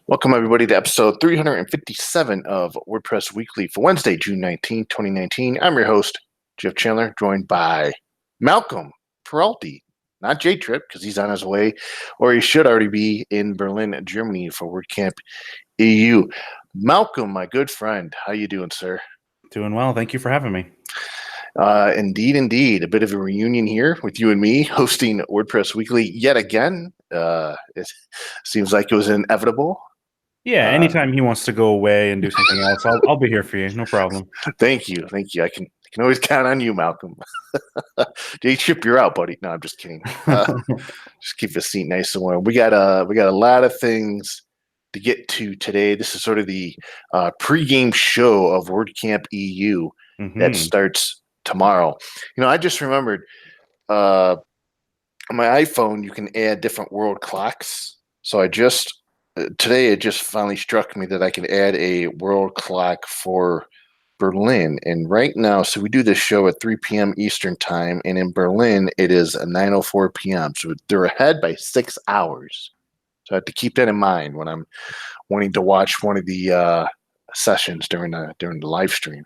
Welcome, everybody, to episode 357 of WordPress Weekly for Wednesday, June 2019. I'm your host, Jeff Chandler, joined by Malcolm Peralty, not J-Trip, because he's on his way, or he should already be in Berlin, Germany for WordCamp EU. Malcolm, my good friend, how you doing, sir? Doing well. Thank you for having me. Indeed. A bit of a reunion here with you and me hosting WordPress Weekly yet again. It seems like it was inevitable. Yeah, anytime he wants to go away and do something else, I'll be here for you. No problem. Thank you. I can always count on you, Malcolm. J-Chip, you're out, buddy. No, I'm just kidding. Just keep the seat nice and warm. We got a lot of things to get to today. This is sort of the pregame show of WordCamp EU that starts tomorrow. I just remembered on my iPhone you can add different world clocks. So today it just finally struck me that I can add a world clock for Berlin. And right now, so we do this show at 3 p.m. Eastern time, and in Berlin it is 9:04 p.m. So they're ahead by 6 hours. So I have to keep that in mind when I'm wanting to watch one of the sessions during the live stream.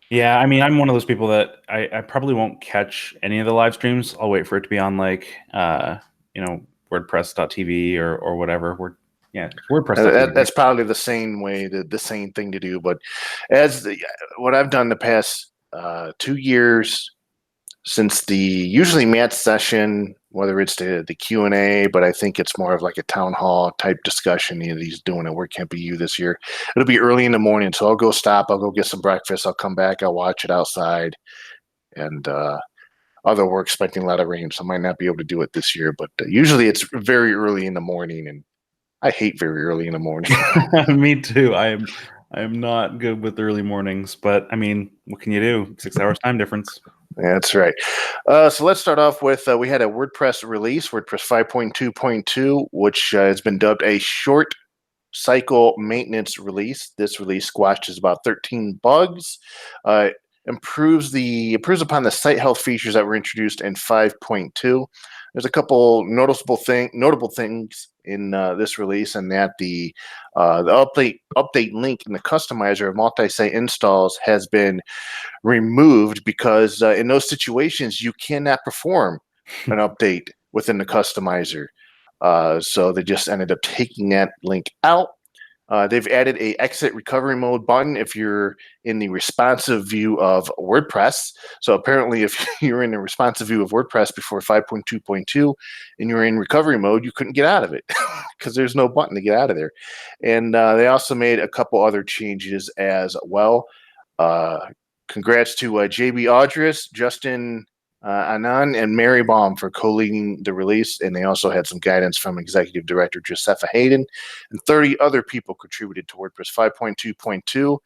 Yeah, I mean, I'm one of those people that I probably won't catch any of the live streams. I'll wait for it to be on WordPress.tv or whatever. WordPress. That's probably the same way, the same thing to do. But what I've done the past 2 years since usually Matt's session, whether it's the Q&A, but I think it's more of like a town hall type discussion he's doing at WordCamp EU this year. It'll be early in the morning, so I'll go get some breakfast. I'll come back, I'll watch it outside, and although we're expecting a lot of rain, so I might not be able to do it this year, but usually it's very early in the morning, and I hate very early in the morning. Me too. I am not good with early mornings, but I mean, what can you do? 6 hours time difference. That's right. So let's start off with we had a WordPress release, WordPress 5.2.2, which has been dubbed a short cycle maintenance release. This release squashes about 13 bugs, improves upon the site health features that were introduced in 5.2. There's a couple notable things in this release, and that the update link in the customizer of multi-site installs has been removed because in those situations you cannot perform an update within the customizer. So they just ended up taking that link out. They've added a exit recovery mode button if you're in the responsive view of WordPress. So apparently if you're in the responsive view of WordPress before 5.2.2 and you're in recovery mode, you couldn't get out of it because there's no button to get out of there. And they also made a couple other changes as well. Congrats to JB Audris, Justin Anand, and Mary Baum for co-leading the release, and they also had some guidance from Executive Director Josepha Hayden, and 30 other people contributed to WordPress 5.2.2,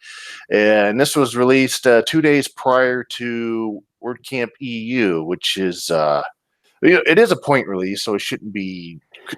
and this was released 2 days prior to WordCamp EU, which is it is a point release, so it shouldn't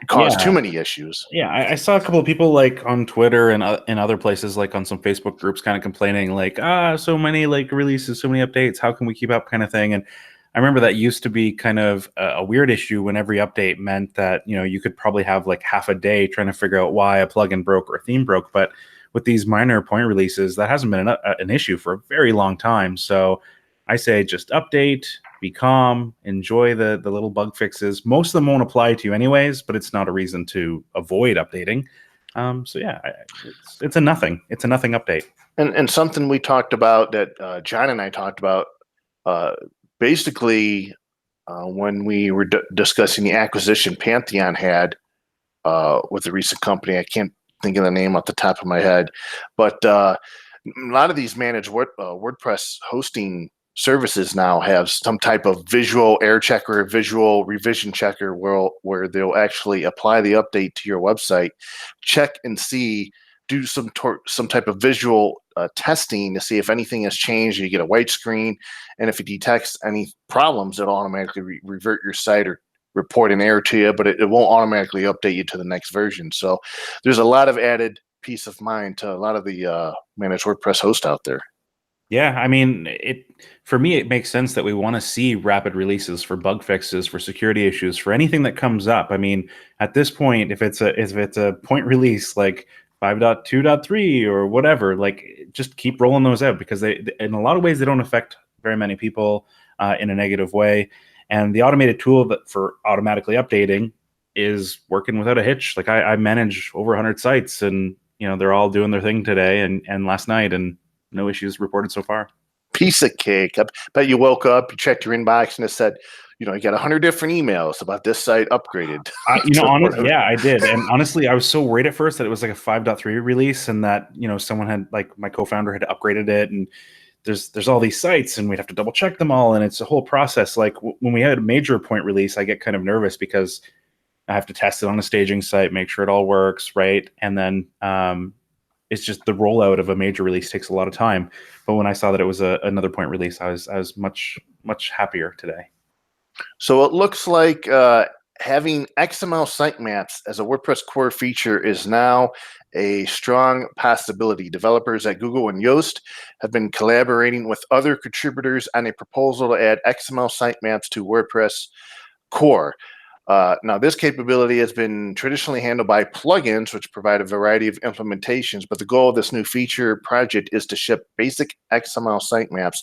cause too many issues. Yeah, I saw a couple of people like on Twitter and in other places, like on some Facebook groups, kind of complaining like, so many like releases, so many updates, how can we keep up, kind of thing. And I remember that used to be kind of a weird issue when every update meant that, you could probably have like half a day trying to figure out why a plugin broke or a theme broke. But with these minor point releases, that hasn't been an issue for a very long time. So I say just update, be calm, enjoy the little bug fixes. Most of them won't apply to you anyways, but it's not a reason to avoid updating. So yeah, it's a nothing. It's a nothing update. And something we talked about that John and I talked about basically when we were discussing the acquisition Pantheon had with the recent company. I can't think of the name off the top of my head, but a lot of these managed WordPress hosting services now have some type of visual error checker, visual revision checker, where they'll actually apply the update to your website, check and see, do some type of visual testing to see if anything has changed. You get a white screen, and if it detects any problems, it'll automatically revert your site or report an error to you, but it won't automatically update you to the next version. So there's a lot of added peace of mind to a lot of the managed WordPress hosts out there. Yeah, I mean, it for me it makes sense that we want to see rapid releases for bug fixes, for security issues, for anything that comes up. I mean, at this point, if it's a point release like 5.2.3 or whatever, like just keep rolling those out because they in a lot of ways they don't affect very many people in a negative way. And the automated tool that for automatically updating is working without a hitch. Like I manage over 100 sites, and they're all doing their thing today and last night, and no issues reported so far. Piece of cake. I bet you woke up, you checked your inbox, and it said, you got 100 different emails about this site upgraded to Honest, whatever. yeah, I did. And honestly, I was so worried at first that it was like a 5.3 release and that, someone had like my co-founder had upgraded it, and there's all these sites and we'd have to double check them all, and it's a whole process. Like when we had a major point release, I get kind of nervous because I have to test it on a staging site, make sure it all works, right? And then it's just the rollout of a major release takes a lot of time. But when I saw that it was another point release, I was much happier today. So it looks like having XML sitemaps as a WordPress core feature is now a strong possibility. Developers at Google and Yoast have been collaborating with other contributors on a proposal to add XML sitemaps to WordPress core. Now, this capability has been traditionally handled by plugins, which provide a variety of implementations, but the goal of this new feature project is to ship basic XML sitemaps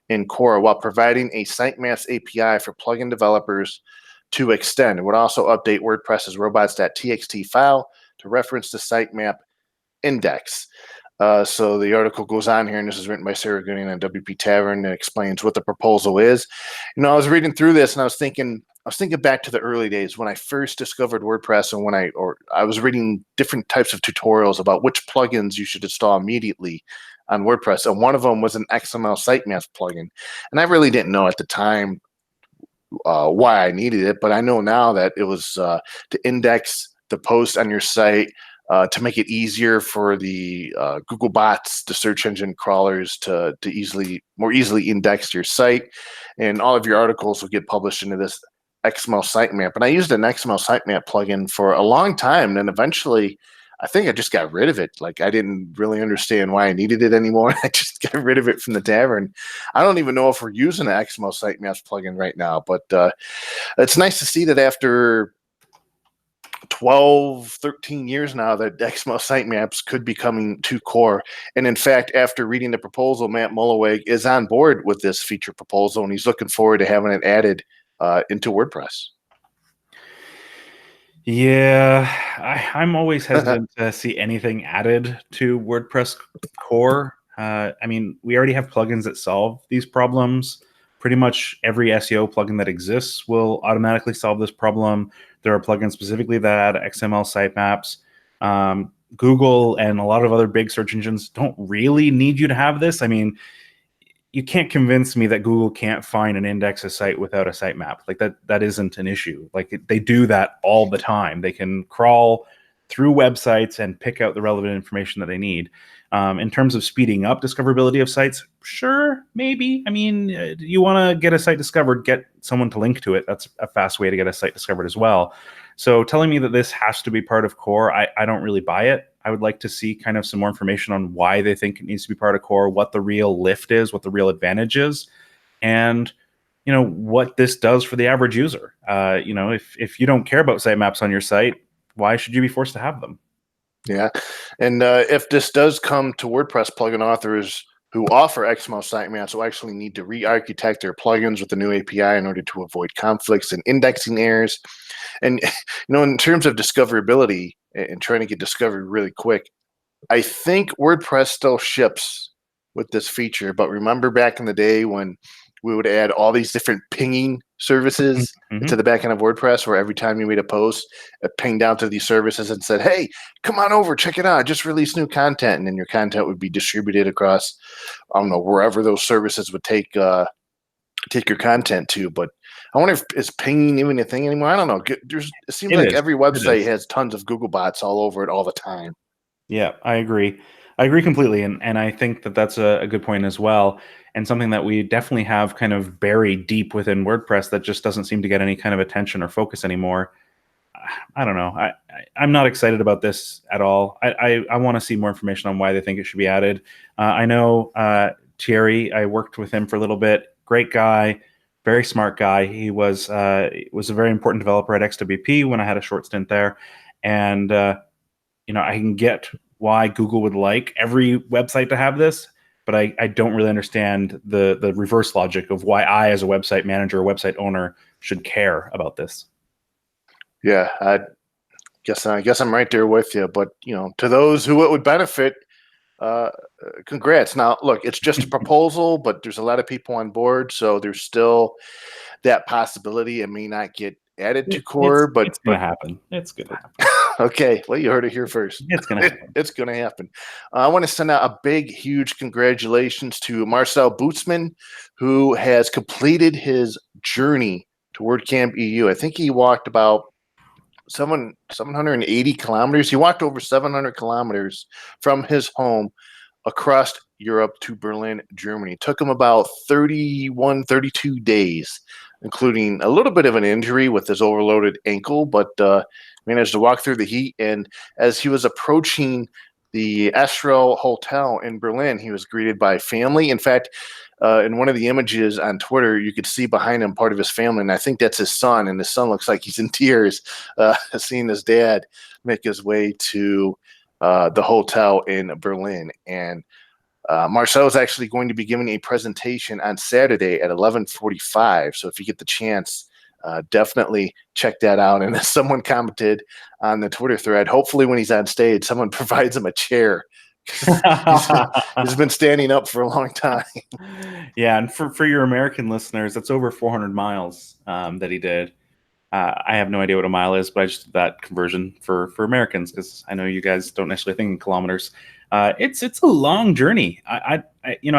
in core while providing a sitemaps API for plugin developers to extend. It would also update WordPress's robots.txt file to reference the sitemap index. So the article goes on here, and this is written by Sarah Gooding on WP Tavern, and explains what the proposal is. I was reading through this, and I was thinking back to the early days when I first discovered WordPress, and when I was reading different types of tutorials about which plugins you should install immediately on WordPress, and one of them was an XML sitemaps plugin, and I really didn't know at the time why I needed it, but I know now that it was to index the post on your site, to make it easier for the Google bots, the search engine crawlers, to more easily index your site, and all of your articles will get published into this XML sitemap. And I used an XML sitemap plugin for a long time, and then eventually, I think I just got rid of it. Like I didn't really understand why I needed it anymore. I just got rid of it from the tavern. I don't even know if we're using an XML sitemaps plugin right now, but it's nice to see that after 12, 13 years now that XML sitemaps could be coming to core. And in fact, after reading the proposal, Matt Mullenweg is on board with this feature proposal, and he's looking forward to having it added into WordPress. Yeah, I'm always hesitant to see anything added to WordPress core. I mean, we already have plugins that solve these problems. Pretty much every SEO plugin that exists will automatically solve this problem. There are plugins specifically that add XML sitemaps. Google and a lot of other big search engines don't really need you to have this. I mean, you can't convince me that Google can't find and index a site without a sitemap. Like that isn't an issue. Like they do that all the time. They can crawl through websites and pick out the relevant information that they need. In terms of speeding up discoverability of sites, sure, maybe. I mean, you want to get a site discovered, get someone to link to it. That's a fast way to get a site discovered as well. So telling me that this has to be part of core, I don't really buy it. I would like to see kind of some more information on why they think it needs to be part of core, what the real lift is, what the real advantage is, and what this does for the average user. If you don't care about sitemaps on your site, why should you be forced to have them? Yeah. And if this does come to WordPress, plugin authors who offer XML sitemaps will actually need to re-architect their plugins with the new API in order to avoid conflicts and indexing errors. And in terms of discoverability and trying to get discovered really quick, I think WordPress still ships with this feature, but remember back in the day when we would add all these different pinging services Mm-hmm. to the back end of WordPress, where every time you made a post, it pinged out to these services and said, "Hey, come on over, check it out. I just released new content," and then your content would be distributed across, I don't know, wherever those services would take your content to. But I wonder if is pinging even a thing anymore. I don't know. It seems It like is. every It website is. has tons of Google bots all over it all the time. Yeah, I agree. I agree completely, and I think that that's a good point as well, and something that we definitely have kind of buried deep within WordPress that just doesn't seem to get any kind of attention or focus anymore. I don't know. I'm not excited about this at all. I want to see more information on why they think it should be added. I know Thierry. I worked with him for a little bit. Great guy, very smart guy. He was a very important developer at XWP when I had a short stint there, and I can get why Google would like every website to have this, but I don't really understand the reverse logic of why I, as a website manager, website owner, should care about this. Yeah, I guess I'm right there with you. But to those who it would benefit, uh, congrats. Now, look, it's just a proposal, but there's a lot of people on board, so there's still that possibility it may not get added to core. It's gonna happen. It's gonna happen. Okay, well, you heard it here first. It's gonna happen. It's gonna happen. I want to send out a big, huge congratulations to Marcel Bootsman, who has completed his journey to WordCamp EU. I think he walked about 780 kilometers. He walked over 700 kilometers from his home across Europe to Berlin, Germany. It took him about 31, 32 days, including a little bit of an injury with his overloaded ankle, but managed to walk through the heat. And as he was approaching the Estrel Hotel in Berlin, he was greeted by family. In fact, in one of the images on Twitter, you could see behind him part of his family, and I think that's his son. And his son looks like he's in tears, seeing his dad make his way to the hotel in Berlin. And Marcel is actually going to be giving a presentation on Saturday at 11:45. So if you get the chance, definitely check that out. And as someone commented on the Twitter thread, hopefully when he's on stage, someone provides him a chair. He's been standing up for a long time. Yeah, and for your American listeners, that's over 400 miles that he did. I have no idea what a mile is, but I just did that conversion for Americans because I know you guys don't necessarily think in kilometers. It's a long journey. I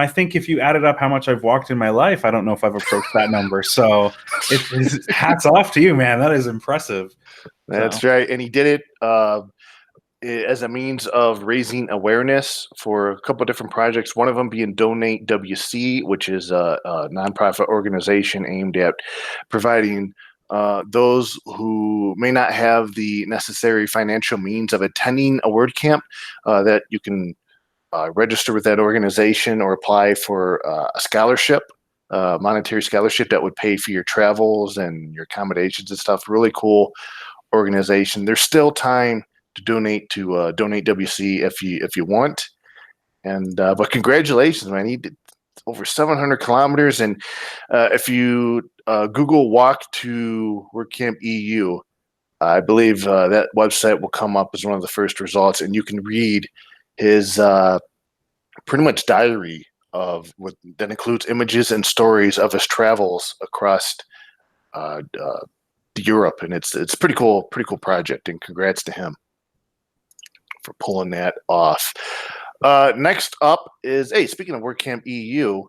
think if you added up how much I've walked in my life, I don't know if I've approached that number. So it's hats off to you, man. That is impressive. That's right, and he did it as a means of raising awareness for a couple of different projects. One of them being Donate WC, which is a nonprofit organization aimed at providing those who may not have the necessary financial means of attending a WordCamp, that you can register with that organization or apply for a scholarship, monetary scholarship that would pay for your travels and your accommodations and stuff. Really cool organization. There's still time to donate to Donate WC if you want. And but congratulations, man! He did over 700 kilometers, and if you Google walk to WordCamp EU, I believe that website will come up as one of the first results, and you can read his pretty much diary that includes images and stories of his travels across Europe, and it's pretty cool project, and congrats to him for pulling that off. Next up is, hey, speaking of WordCamp EU,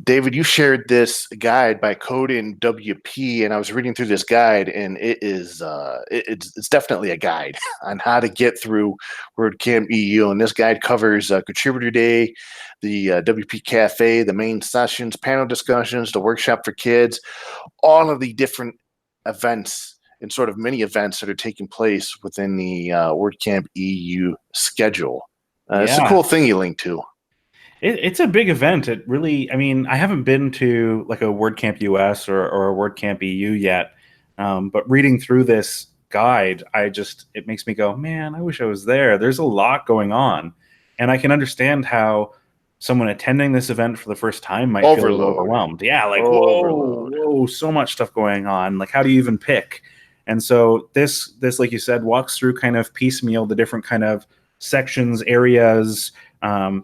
David, you shared this guide by Code in WP, and I was reading through this guide, and it's definitely a guide on how to get through WordCamp EU. And this guide covers Contributor Day, the WP Cafe, the main sessions, panel discussions, the workshop for kids, all of the different events and sort of mini events that are taking place within the WordCamp EU schedule. It's a cool thing you link to. It's a big event. It really, I mean, I haven't been to like a WordCamp US or a WordCamp EU yet, but reading through this guide, it makes me go, man, I wish I was there. There's a lot going on, and I can understand how someone attending this event for the first time might feel a little overwhelmed. Yeah, like whoa, so much stuff going on. Like, how do you even pick? And so this, like you said, walks through kind of piecemeal the different kind of sections, areas,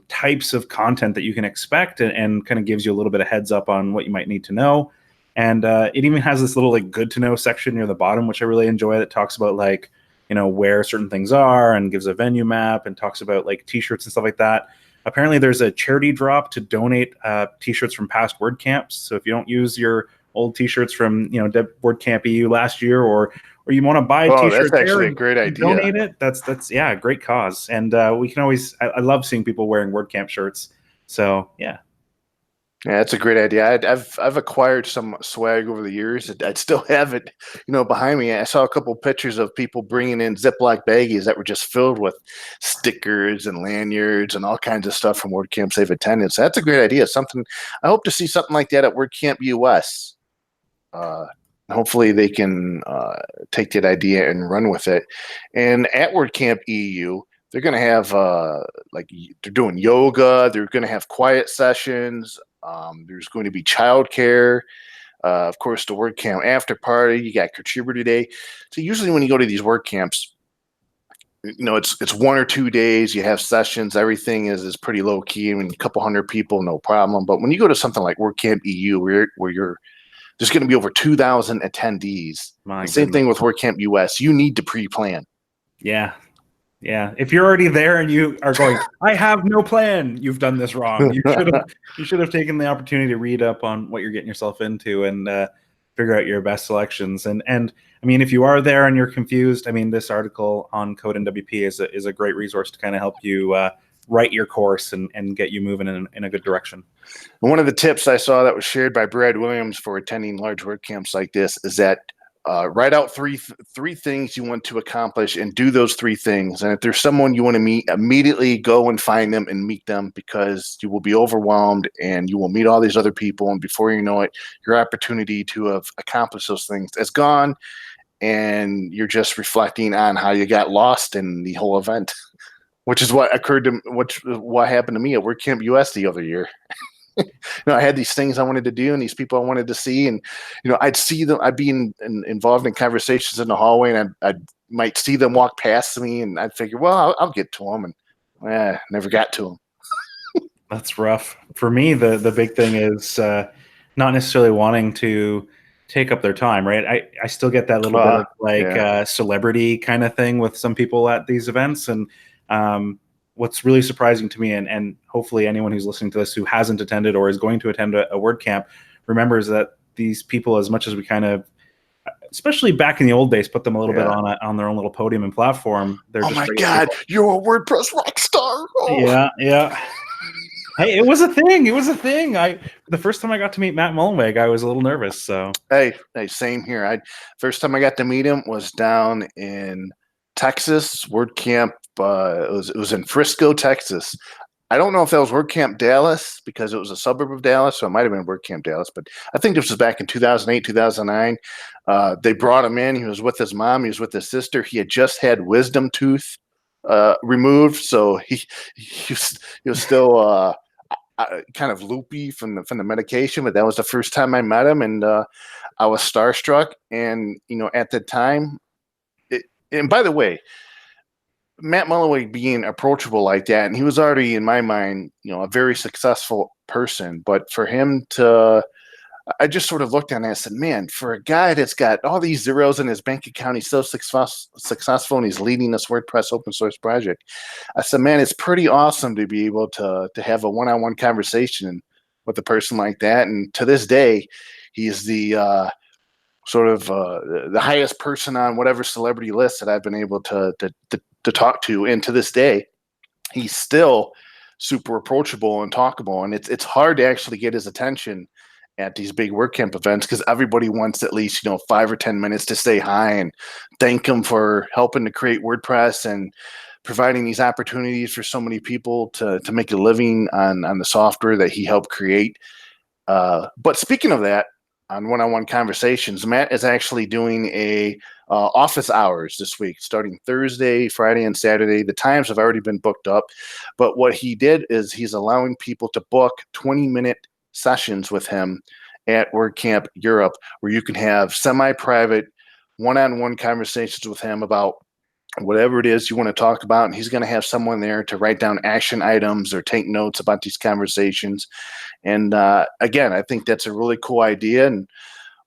types of content that you can expect, and kind of gives you a little bit of heads up on what you might need to know. And it even has this little like good to know section near the bottom, which I really enjoy, that talks about like, where certain things are, and gives a venue map, and talks about like t-shirts and stuff like that. Apparently there's a charity drop to donate t-shirts from past WordCamps. So if you don't use your old t-shirts from WordCamp EU last year, or you want to buy a t-shirt, that's actually a great idea. Donate it. That's a great cause. And we can always, I love seeing people wearing WordCamp shirts. So yeah. Yeah, that's a great idea. I've acquired some swag over the years. I'd still have it, behind me. I saw a couple pictures of people bringing in Ziploc baggies that were just filled with stickers and lanyards and all kinds of stuff from WordCamps they've attended. So that's a great idea. Something I hope to see something like that at WordCamp US. Uh, Hopefully they can take that idea and run with it. And at WordCamp EU, they're going to have like they're doing yoga. They're going to have quiet sessions. There's going to be childcare. Of course, the WordCamp after party. You got contributor day. So usually when you go to these WordCamps, it's 1 or 2 days. You have sessions. Everything is pretty low key. I mean, a couple hundred people, no problem. But when you go to something like WordCamp EU, where you're there's going to be over 2,000 attendees. My Same goodness. thing with WordCamp US. You need to pre-plan. Yeah. Yeah. If you're already there and you are going, I have no plan, you've done this wrong. You should have taken the opportunity to read up on what you're getting yourself into and figure out your best selections. And I mean, if you are there and you're confused, I mean, this article on Code NWP is a great resource to kind of help you write your course and get you moving in a good direction. And one of the tips I saw that was shared by Brad Williams for attending large WordCamps like this is that write out three things you want to accomplish and do those 3 things. And if there's someone you want to meet, immediately go and find them and meet them, because you will be overwhelmed and you will meet all these other people. And before you know it, your opportunity to have accomplished those things is gone. And you're just reflecting on how you got lost in the whole event, which is what happened to me at WordCamp US the other year. I had these things I wanted to do and these people I wanted to see, and I'd see them. I'd be involved in conversations in the hallway, and I might see them walk past me, and I'd figure, well, I'll get to them, and never got to them. That's rough. For me, the big thing is not necessarily wanting to take up their time, right? I still get that little bit of like celebrity kind of thing with some people at these events, and what's really surprising to me, and hopefully anyone who's listening to this who hasn't attended or is going to attend a WordCamp remembers that these people, as much as we kind of, especially back in the old days, put them a little bit on their own little podium and platform. They're oh my God, people. You're a WordPress rock star. Oh. Yeah. Hey, it was a thing. The first time I got to meet Matt Mullenweg, I was a little nervous. So hey, same here. First time I got to meet him was down in Texas WordCamp. It was in Frisco, Texas. I don't know if that was WordCamp Dallas because it was a suburb of Dallas, so it might have been WordCamp Dallas. But I think this was back in 2008, 2009. They brought him in. He was with his mom. He was with his sister. He had just had wisdom tooth removed, so he was still kind of loopy from the medication. But that was the first time I met him, and I was starstruck. And at the time, and by the way, Matt Mullenweg being approachable like that, and he was already, in my mind, a very successful person. But for him to, I just sort of looked at it and I said, man, for a guy that's got all these zeros in his bank account, he's so successful and he's leading this WordPress open source project. I said, man, it's pretty awesome to be able to have a one-on-one conversation with a person like that. And to this day, he's the sort of the highest person on whatever celebrity list that I've been able to talk to. And to this day, he's still super approachable and talkable. And it's hard to actually get his attention at these big WordCamp events because everybody wants at least 5 or 10 minutes to say hi and thank him for helping to create WordPress and providing these opportunities for so many people to make a living on the software that he helped create. But speaking of that, on one-on-one conversations, Matt is actually doing a office hours this week, starting Thursday, Friday, and Saturday. The times have already been booked up, but what he did is he's allowing people to book 20-minute sessions with him at WordCamp Europe, where you can have semi-private, one-on-one conversations with him about whatever it is you want to talk about, and he's going to have someone there to write down action items or take notes about these conversations. And again, I think that's a really cool idea, and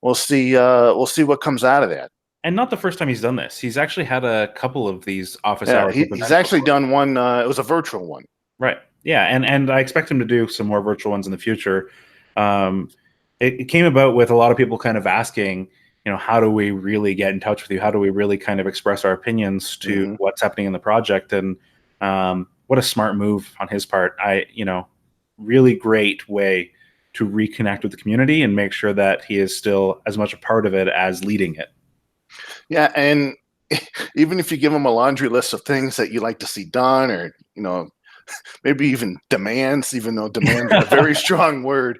we'll see what comes out of that. And not the first time he's done this. He's actually had a couple of these office hours. He's actually done one. It was a virtual one. Right. Yeah, and I expect him to do some more virtual ones in the future. It came about with a lot of people kind of asking, how do we really get in touch with you? How do we really kind of express our opinions to what's happening in the project? And what a smart move on his part. Really great way to reconnect with the community and make sure that he is still as much a part of it as leading it. Yeah, and even if you give him a laundry list of things that you like to see done, or maybe even demands, even though demands a very strong word,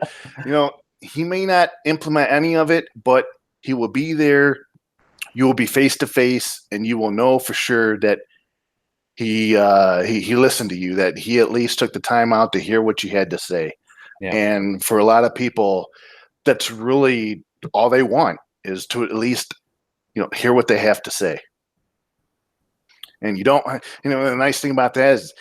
he may not implement any of it, but he will be there. You will be face to face, and you will know for sure that he listened to you, that he at least took the time out to hear what you had to say. Yeah. And for a lot of people, that's really all they want, is to at least hear what they have to say. And you don't, the nice thing about that is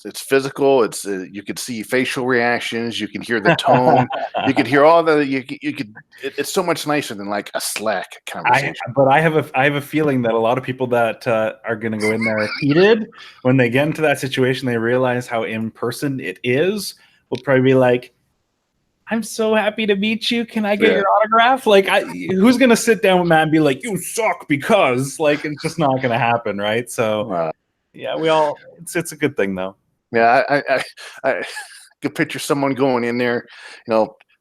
it's physical. It's you could see facial reactions. You can hear the tone. You could hear all the. You could. It's so much nicer than like a Slack conversation. But I have a feeling that a lot of people that are going to go in there heated, when they get into that situation, they realize how in person it is. Will probably be like, "I'm so happy to meet you. Can I get your autograph?" Like, who's going to sit down with Matt and be like, "You suck," because like it's just not going to happen, right? So yeah, it's a good thing though. Yeah, I could picture someone going in there,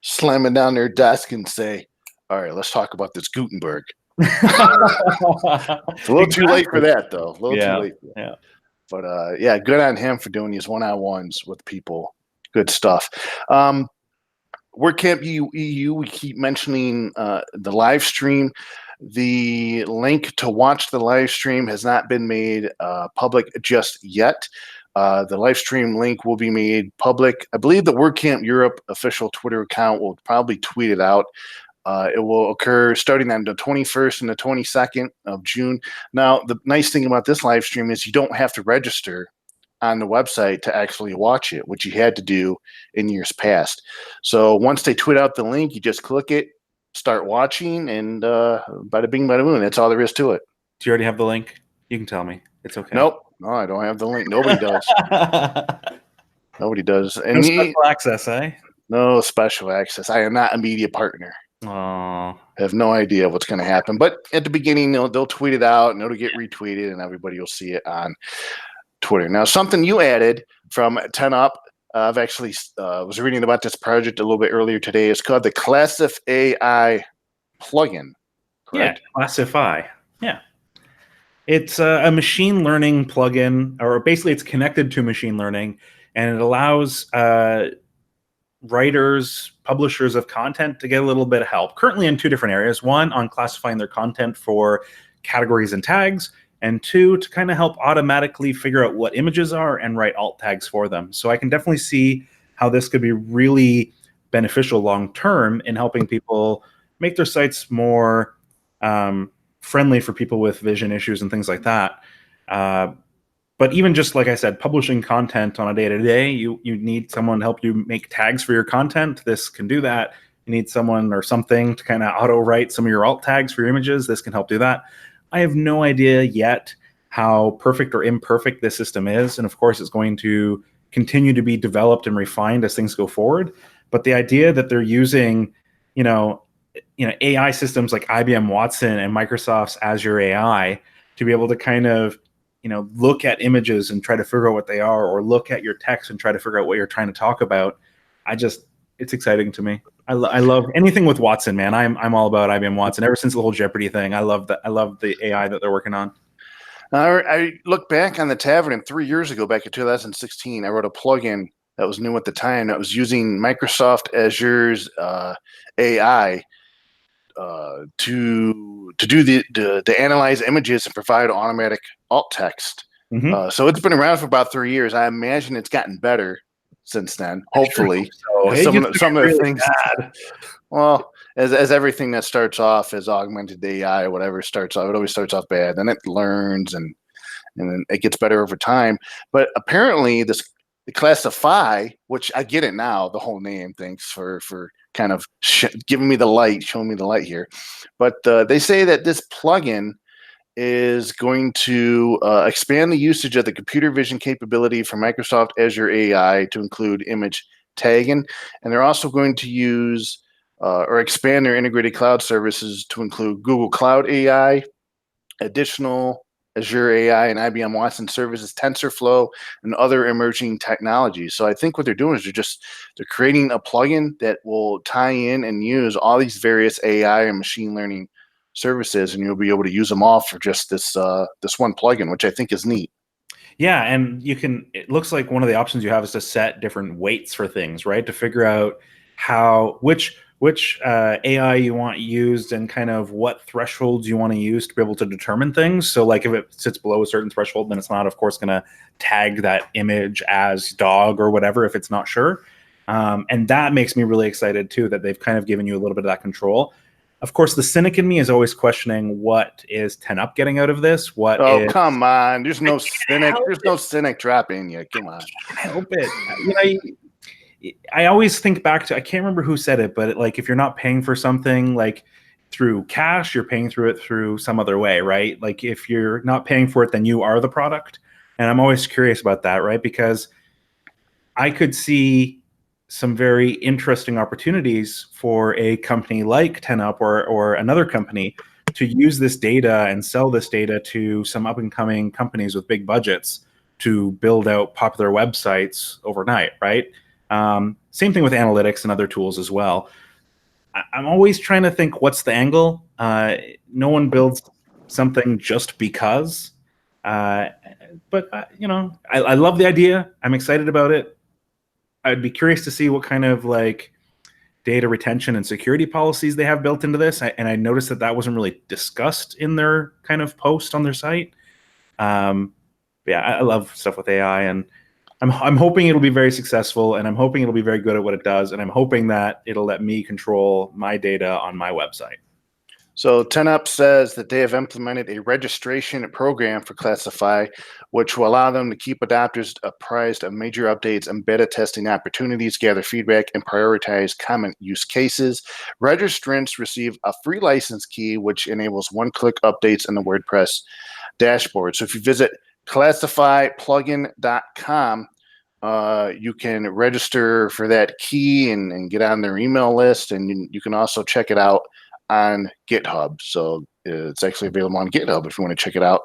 slamming down their desk and say, "All right, let's talk about this Gutenberg." It's a little too late for that, though. A little too late. Yeah. But good on him for doing these one-on-ones with people. Good stuff. WordCamp EU, we keep mentioning the live stream. The link to watch the live stream has not been made public just yet. The live stream link will be made public. I believe the WordCamp Europe official Twitter account will probably tweet it out. It will occur starting on the 21st and the 22nd of June. Now, the nice thing about this live stream is you don't have to register on the website to actually watch it, which you had to do in years past. So once they tweet out the link, you just click it, start watching, and bada bing, bada boom. That's all there is to it. Do you already have the link? You can tell me. It's okay. Nope. No, I don't have the link. Nobody does. Nobody does. And no special access, eh? No special access. I am not a media partner. Oh. I have no idea what's going to happen. But at the beginning, they'll tweet it out, and it'll get retweeted, and everybody will see it on Twitter. Now, something you added from 10 Up, I've actually was reading about this project a little bit earlier today. It's called the Classif AI plugin. Correct? Yeah, Classify. Yeah. It's a machine learning plugin, or basically it's connected to machine learning, and it allows writers, publishers of content to get a little bit of help. Currently in two different areas. One, on classifying their content for categories and tags, and two, to kind of help automatically figure out what images are and write alt tags for them. So I can definitely see how this could be really beneficial long-term in helping people make their sites more friendly for people with vision issues and things like that. But even just like I said, publishing content on a day-to-day, you need someone to help you make tags for your content. This can do that. You need someone or something to kind of auto-write some of your alt tags for your images. This can help do that. I have no idea yet how perfect or imperfect this system is. And of course, it's going to continue to be developed and refined as things go forward. But the idea that they're using, AI systems like IBM Watson and Microsoft's Azure AI to be able to kind of, look at images and try to figure out what they are, or look at your text and try to figure out what you're trying to talk about. It's exciting to me. I love anything with Watson, man. I'm all about IBM Watson. Ever since the whole Jeopardy thing, I love the AI that they're working on. I look back on the Tavern, and 3 years ago, back in 2016, I wrote a plugin that was new at the time that was using Microsoft Azure's AI to analyze images and provide automatic alt text. Mm-hmm. So it's been around for about 3 years. I imagine it's gotten better since then, hopefully. Some of the things, well, as everything that starts off as augmented AI or whatever starts off, it always starts off bad. Then it learns and then it gets better over time. But apparently the Classify, which I get it now, the whole name, thanks for kind of giving me the light, showing me the light here. But they say that this plugin is going to expand the usage of the computer vision capability for Microsoft Azure AI to include image tagging. And they're also going to use or expand their integrated cloud services to include Google Cloud AI, additional Azure AI and IBM Watson services, TensorFlow, and other emerging technologies. So I think what they're doing is they're creating a plugin that will tie in and use all these various AI and machine learning services, and you'll be able to use them all for just this one plugin, which I think is neat. Yeah, and it looks like one of the options you have is to set different weights for things, right? To figure out which AI you want used and kind of what thresholds you want to use to be able to determine things. So like if it sits below a certain threshold, then it's not, of course, going to tag that image as dog or whatever if it's not sure. And that makes me really excited too, that they've kind of given you a little bit of that control. Of course, the cynic in me is always questioning, what is 10up getting out of this? What Oh, is come on. There's I no can't cynic. help There's it. no cynic dropping you. Come on. Can't help it. I always think back to, I can't remember who said it, but like if you're not paying for something like through cash, you're paying through it through some other way, right? Like if you're not paying for it, then you are the product. And I'm always curious about that, right? Because I could see some very interesting opportunities for a company like 10up or another company to use this data and sell this data to some up and coming companies with big budgets to build out popular websites overnight, right? Same thing with analytics and other tools as well. I'm always trying to think, what's the angle? No one builds something just because. Uh, but I love the idea. I'm excited about it. I'd be curious to see what kind of like data retention and security policies they have built into this. And I noticed that wasn't really discussed in their kind of post on their site. Yeah, I love stuff with AI, and I'm hoping it'll be very successful, and I'm hoping it'll be very good at what it does, and I'm hoping that it'll let me control my data on my website. So 10up says that they have implemented a registration program for Classify, which will allow them to keep adopters apprised of major updates and beta testing opportunities, gather feedback, and prioritize common use cases. Registrants receive a free license key, which enables one-click updates in the WordPress dashboard. So if you visit classifyplugin.com, you can register for that key and get on their email list, and you can also check it out on GitHub. So it's actually available on GitHub if you want to check it out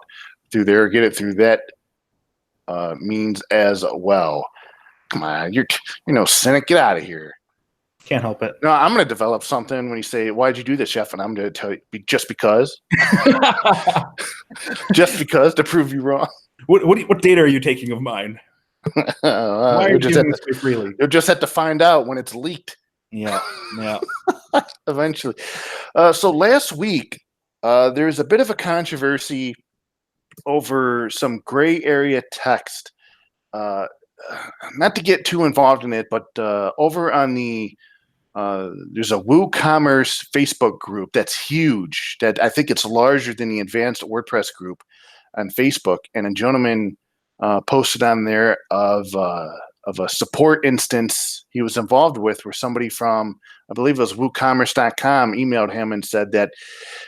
through there, get it through that means as well. Come on, you're cynic, get out of here. Can't help it. No, I'm going to develop something when you say, why'd you do this, Chef? And I'm going to tell you, just because. Just because, to prove you wrong. What data are you taking of mine? Why are you giving this so freely? You'll just have to find out when it's leaked. Yeah. Eventually. So last week, there's a bit of a controversy over some gray area text. Not to get too involved in it, but over on there's a WooCommerce Facebook group that's huge. That I think it's larger than the Advanced WordPress group on Facebook. And a gentleman posted on there of a support instance he was involved with, where somebody from, I believe it was WooCommerce.com, emailed him and said that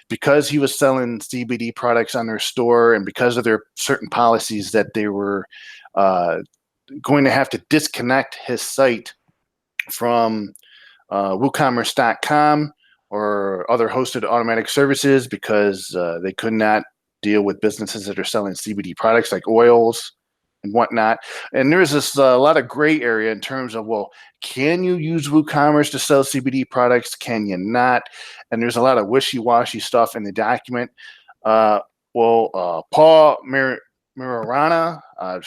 because he was selling CBD products on their store and because of their certain policies, that they were going to have to disconnect his site from WooCommerce.com or other hosted automatic services because they could not deal with businesses that are selling CBD products like oils and whatnot. And there's this a lot of gray area in terms of, well, can you use WooCommerce to sell CBD products? Can you not? And there's a lot of wishy-washy stuff in the document. Paul Mirarana, I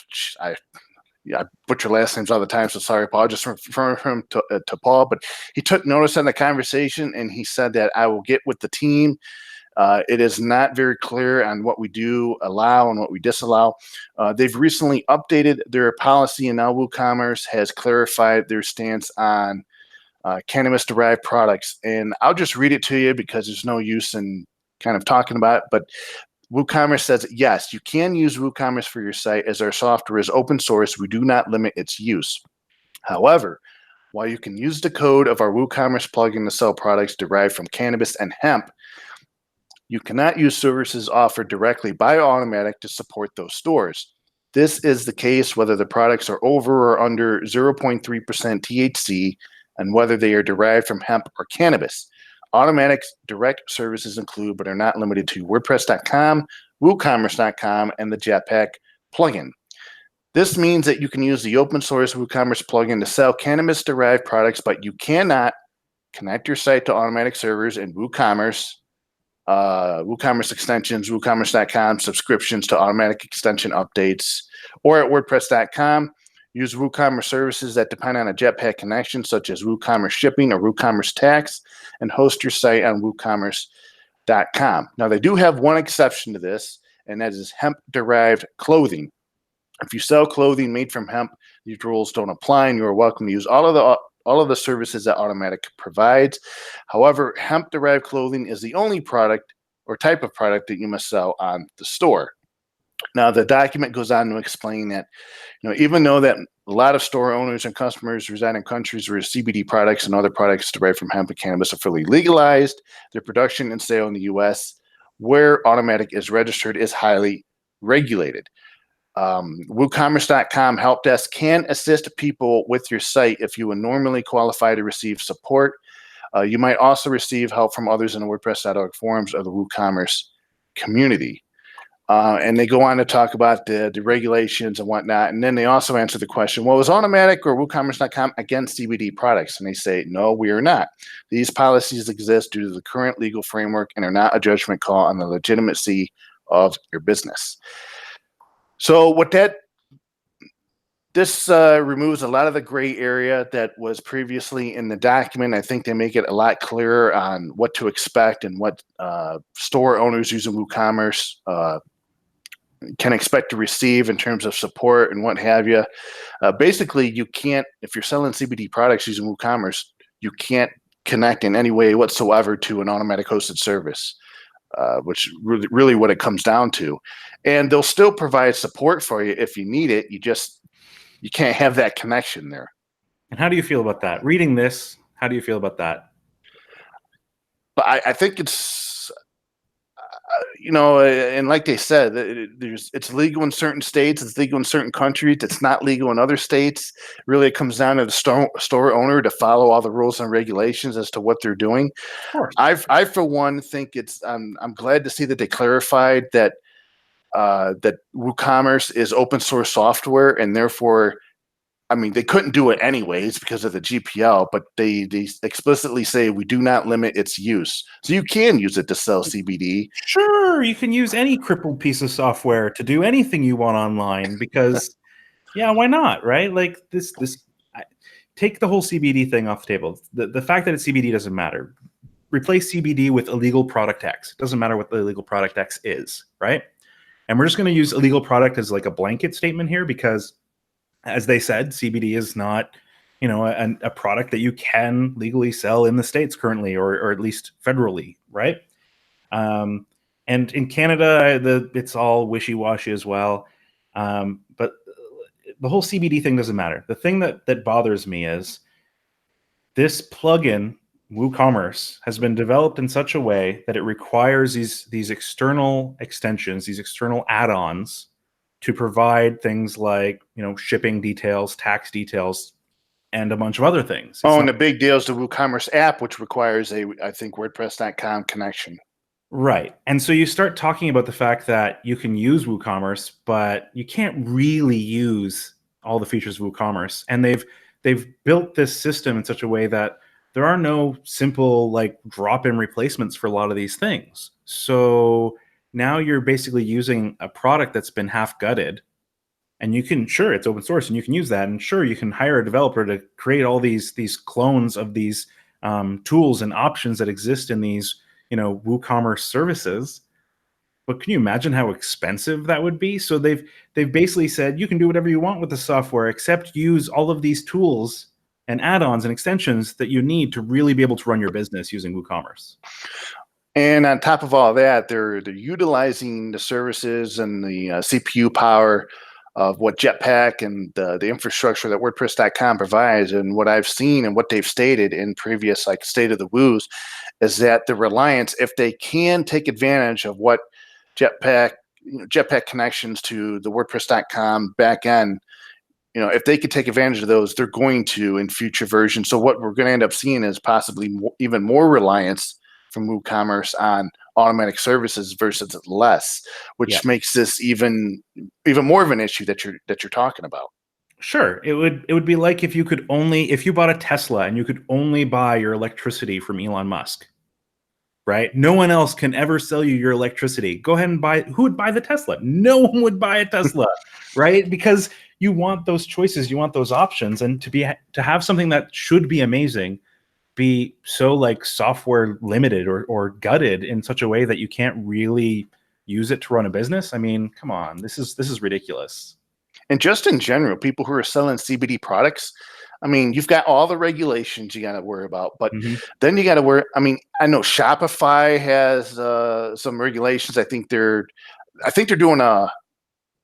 butcher last names all the time, so sorry, Paul. Just referring him to Paul, but he took notice on the conversation and he said that I will get with the team. It is not very clear on what we do allow and what we disallow. They've recently updated their policy, and now WooCommerce has clarified their stance on cannabis-derived products. And I'll just read it to you because there's no use in kind of talking about it, but WooCommerce says, yes, you can use WooCommerce for your site as our software is open source. We do not limit its use. However, while you can use the code of our WooCommerce plugin to sell products derived from cannabis and hemp, you cannot use services offered directly by Automatic to support those stores. This is the case whether the products are over or under 0.3% THC and whether they are derived from hemp or cannabis. Automatic's direct services include, but are not limited to, WordPress.com, WooCommerce.com and the Jetpack plugin. This means that you can use the open source WooCommerce plugin to sell cannabis-derived products, but you cannot connect your site to automatic servers in WooCommerce, WooCommerce extensions, WooCommerce.com, subscriptions to automatic extension updates, or at WordPress.com. Use WooCommerce services that depend on a Jetpack connection, such as WooCommerce shipping or WooCommerce tax, and host your site on WooCommerce.com. Now, they do have one exception to this, and that is hemp-derived clothing. If you sell clothing made from hemp, these rules don't apply, and you are welcome to use all of the services that Automatic provides. However, hemp-derived clothing is the only product or type of product that you must sell on the store. Now, the document goes on to explain that, even though that a lot of store owners and customers reside in countries where CBD products and other products derived from hemp and cannabis are fully legalized, their production and sale in the U.S., where Automatic is registered, is highly regulated. WooCommerce.com help desk can assist people with your site if you would normally qualify to receive support. You might also receive help from others in the WordPress.org forums or the WooCommerce community. And they go on to talk about the regulations and whatnot. And then they also answer the question, well, is Automatic or WooCommerce.com against CBD products? And they say, no, we are not. These policies exist due to the current legal framework and are not a judgment call on the legitimacy of your business. So this removes a lot of the gray area that was previously in the document. I think they make it a lot clearer on what to expect and what store owners using WooCommerce can expect to receive in terms of support and what have you. Basically, you can't, if you're selling CBD products using WooCommerce, you can't connect in any way whatsoever to an Automatic hosted service. Which really what it comes down to. And they'll still provide support for you if you need it. You can't have that connection there. And how do you feel about that? Reading this, how do you feel about that? But I think it's, and like they said, it's legal in certain states, it's legal in certain countries, it's not legal in other states. Really, it comes down to the store owner to follow all the rules and regulations as to what they're doing. Of course. I for one think it's. I'm glad to see that they clarified that that WooCommerce is open source software, and therefore, I mean, they couldn't do it anyways because of the GPL, but they explicitly say we do not limit its use. So you can use it to sell CBD. Sure, you can use any crippled piece of software to do anything you want online because, yeah, why not, right? Like take the whole CBD thing off the table. The fact that it's CBD doesn't matter. Replace CBD with illegal product X. It doesn't matter what the illegal product X is, right? And we're just going to use illegal product as like a blanket statement here because, as they said, CBD is not, a product that you can legally sell in the States currently, or at least federally, right? And in Canada, it's all wishy-washy as well. But the whole CBD thing doesn't matter. The thing that bothers me is this plugin, WooCommerce, has been developed in such a way that it requires these external extensions, these external add-ons to provide things like, shipping details, tax details, and a bunch of other things. And the big deal is the WooCommerce app, which requires I think, WordPress.com connection. Right. And so you start talking about the fact that you can use WooCommerce, but you can't really use all the features of WooCommerce. And they've built this system in such a way that there are no simple like drop-in replacements for a lot of these things. So now you're basically using a product that's been half gutted, and sure, it's open source and you can use that. And sure, you can hire a developer to create all these clones of these tools and options that exist in these, WooCommerce services. But can you imagine how expensive that would be? So they've basically said you can do whatever you want with the software except use all of these tools and add-ons and extensions that you need to really be able to run your business using WooCommerce. And on top of all that, they're utilizing the services and the CPU power of what Jetpack and the infrastructure that WordPress.com provides. And what I've seen and what they've stated in previous like State of the Woos is that the reliance, if they can take advantage of what Jetpack connections to the WordPress.com backend, if they could take advantage of those, they're going to in future versions. So what we're going to end up seeing is possibly even more reliance from WooCommerce on automatic services versus less, Yeah. which makes this even more of an issue that you're talking about. Sure. It would be like if you bought a Tesla and you could only buy your electricity from Elon Musk, right? No one else can ever sell you your electricity. Go ahead and buy. Who would buy the Tesla? No one would buy a Tesla, right? Because you want those choices, you want those options, and to have something that should be amazing be so like software limited or gutted in such a way that you can't really use it to run a business. I mean, come on, this is ridiculous. And just in general, people who are selling CBD products, I mean, you've got all the regulations you got to worry about, but Mhm. then you got to worry. I mean, I know Shopify has some regulations. I think they're doing a,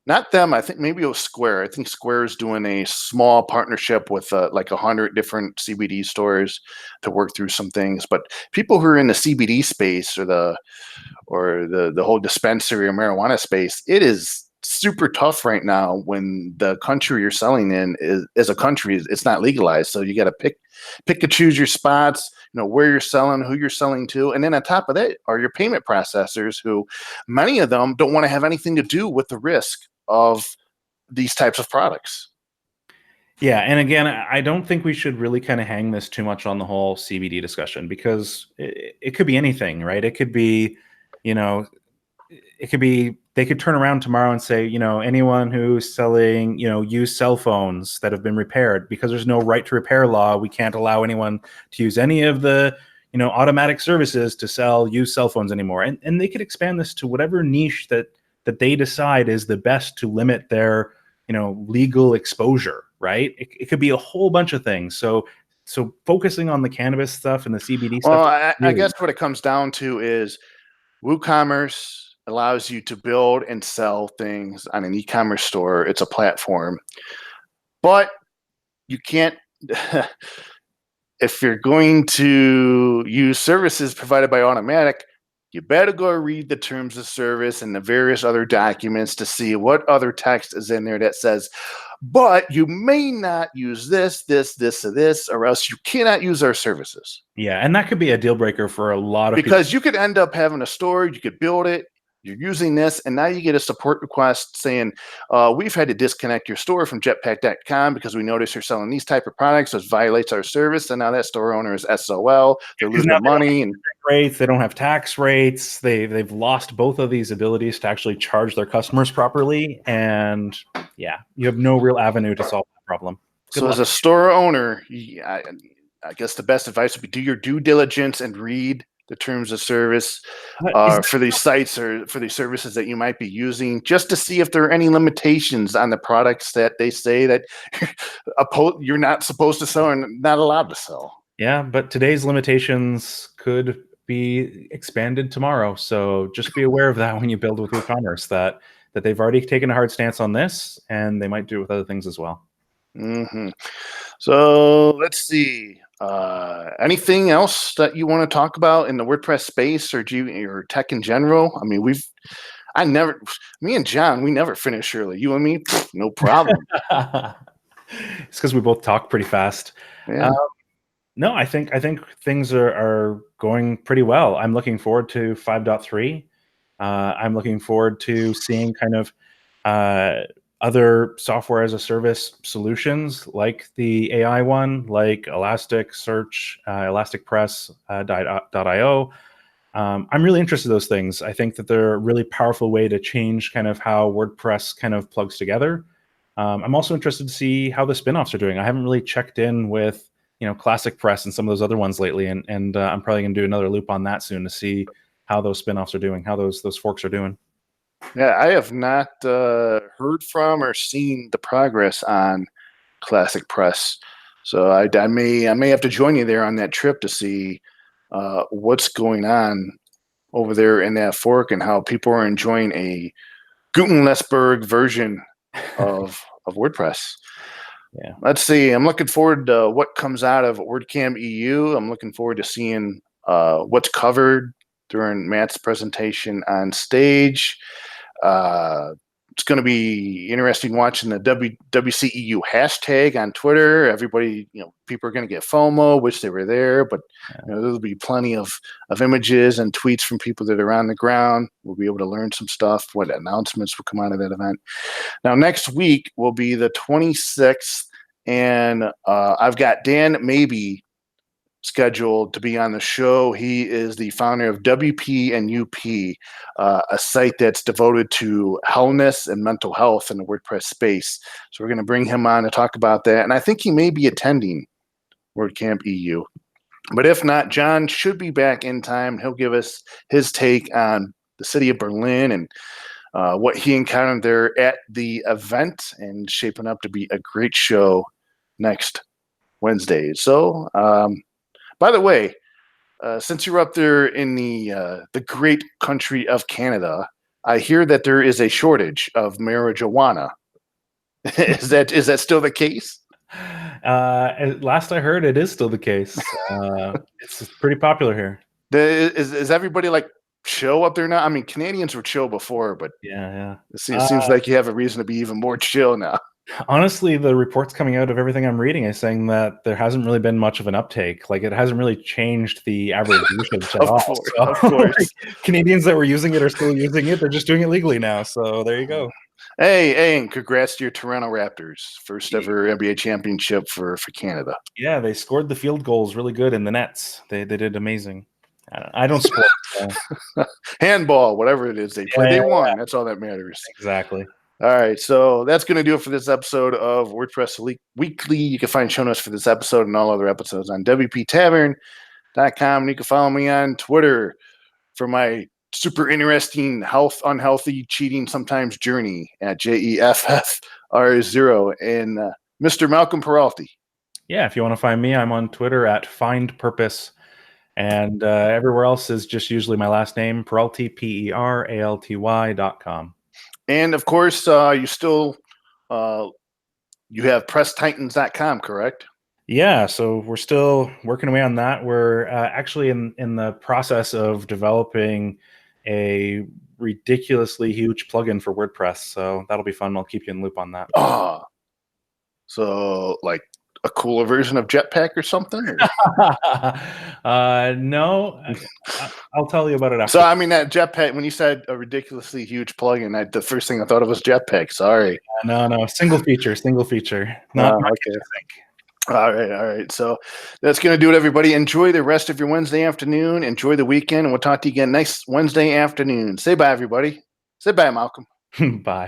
not them. I think maybe it was Square. I think Square is doing a small partnership with like 100 different CBD stores to work through some things. But people who are in the CBD space or the whole dispensary or marijuana space, it is super tough right now when the country you're selling in is a country, it's not legalized. So you got to pick and choose your spots, where you're selling, who you're selling to. And then on top of that are your payment processors, who many of them don't want to have anything to do with the risk of these types of products. Yeah, and again, I don't think we should really kind of hang this too much on the whole CBD discussion because it could be anything, right? It could be, you know, they could turn around tomorrow and say, anyone who's selling, used cell phones that have been repaired, because there's no right to repair law, we can't allow anyone to use any of the, automatic services to sell used cell phones anymore. And they could expand this to whatever niche that they decide is the best to limit their, legal exposure, right? It could be a whole bunch of things. So focusing on the cannabis stuff and the CBD Well, stuff, I really, guess what it comes down to is WooCommerce allows you to build and sell things on an e-commerce store. It's a platform, but you can't. If you're going to use services provided by Automatic, you better go read the terms of service and the various other documents to see what other text is in there that says, but you may not use this, or this, or else you cannot use our services. yeah, and that could be a deal breaker for a lot of people. Because you could end up having a store, you could build it, you're using this, and now you get a support request saying, we've had to disconnect your store from jetpack.com because we notice you're selling these type of products. This violates our service. And now that store owner is SOL. They're losing their money. And Rates, they don't have tax rates. They've lost both of these abilities to actually charge their customers properly. And yeah, you have no real avenue to solve that problem. Good so luck. as a store owner, I guess the best advice would be do your due diligence and read the terms of service for these sites or for these services that you might be using, just to see if there are any limitations on the products that they say that you're not supposed to sell and not allowed to sell. Yeah, but today's limitations could be expanded tomorrow. So just be aware of that when you build with WooCommerce, that they've already taken a hard stance on this, and they might do it with other things as well. Mm-hmm. So let's see. Anything else that you want to talk about in the WordPress space or tech in general? I mean, me and John, we never finish early. You and me, no problem. It's because we both talk pretty fast. Yeah. No, I think things are going pretty well. I'm looking forward to 5.3. I'm looking forward to seeing kind of other software as a service solutions like the AI one, like Elasticsearch, Elasticpress.io. I'm really interested in those things. I think that they're a really powerful way to change kind of how WordPress kind of plugs together. I'm also interested to see how the spinoffs are doing. I haven't really checked in with Classic Press and some of those other ones lately, and I'm probably going to do another loop on that soon to see how those spinoffs are doing, how those forks are doing. Yeah, I have not heard from or seen the progress on Classic Press, so I may have to join you there on that trip to see what's going on over there in that fork and how people are enjoying a Gutenberg version of WordPress. Yeah. Let's see. I'm looking forward to what comes out of WordCamp EU. I'm looking forward to seeing what's covered during Matt's presentation on stage. it's going to be interesting watching the WCEU hashtag on Twitter. Everybody, people are going to get FOMO, wish they were there, but there'll be plenty of images and tweets from people that are on the ground. We'll be able to learn some stuff. What announcements will come out of that event? Now, next week will be the 26th, and I've got Dan Maybe scheduled to be on the show. He is the founder of WP and UP, a site that's devoted to wellness and mental health in the WordPress space. So we're going to bring him on to talk about that. And I think he may be attending WordCamp EU. But if not, John should be back in time. He'll give us his take on the city of Berlin and what he encountered there at the event, and shaping up to be a great show next Wednesday. So, by the way, since you're up there in the great country of Canada, I hear that there is a shortage of marijuana. Is that still the case? Last I heard, it is still the case. It's pretty popular here. Is everybody like chill up there now? I mean, Canadians were chill before, but yeah. It seems like you have a reason to be even more chill now. Honestly, the reports coming out of everything I'm reading is saying that there hasn't really been much of an uptake. Like, it hasn't really changed the average usage at all. Of course. Canadians that were using it are still using it. They're just doing it legally now. So there you go. Hey, and congrats to your Toronto Raptors. First ever NBA championship for Canada. Yeah, they scored the field goals really good in the nets. They did amazing. I don't sport. Handball, whatever it is they play, they won. That's all that matters. Exactly. All right, so that's going to do it for this episode of WordPress Weekly. You can find show notes for this episode and all other episodes on WPTavern.com. And you can follow me on Twitter for my super interesting unhealthy, cheating sometimes journey at JEFFR0 and Mr. Malcolm Peralty. Yeah, if you want to find me, I'm on Twitter at FindPurpose. And everywhere else is just usually my last name, Peralty, PERALTY.com. And of course, you still you have PressTitans.com, correct? Yeah, so we're still working away on that. We're actually in the process of developing a ridiculously huge plugin for WordPress. So that'll be fun. I'll keep you in the loop on that. Oh, so like a cooler version of Jetpack or something? No, I'll tell you about it after. So, I mean, that Jetpack, when you said a ridiculously huge plugin, the first thing I thought of was Jetpack. Sorry. No, single feature. Not okay. All right. So that's going to do it, everybody. Enjoy the rest of your Wednesday afternoon. Enjoy the weekend, and we'll talk to you again next Wednesday afternoon. Say bye, everybody. Say bye, Malcolm. Bye.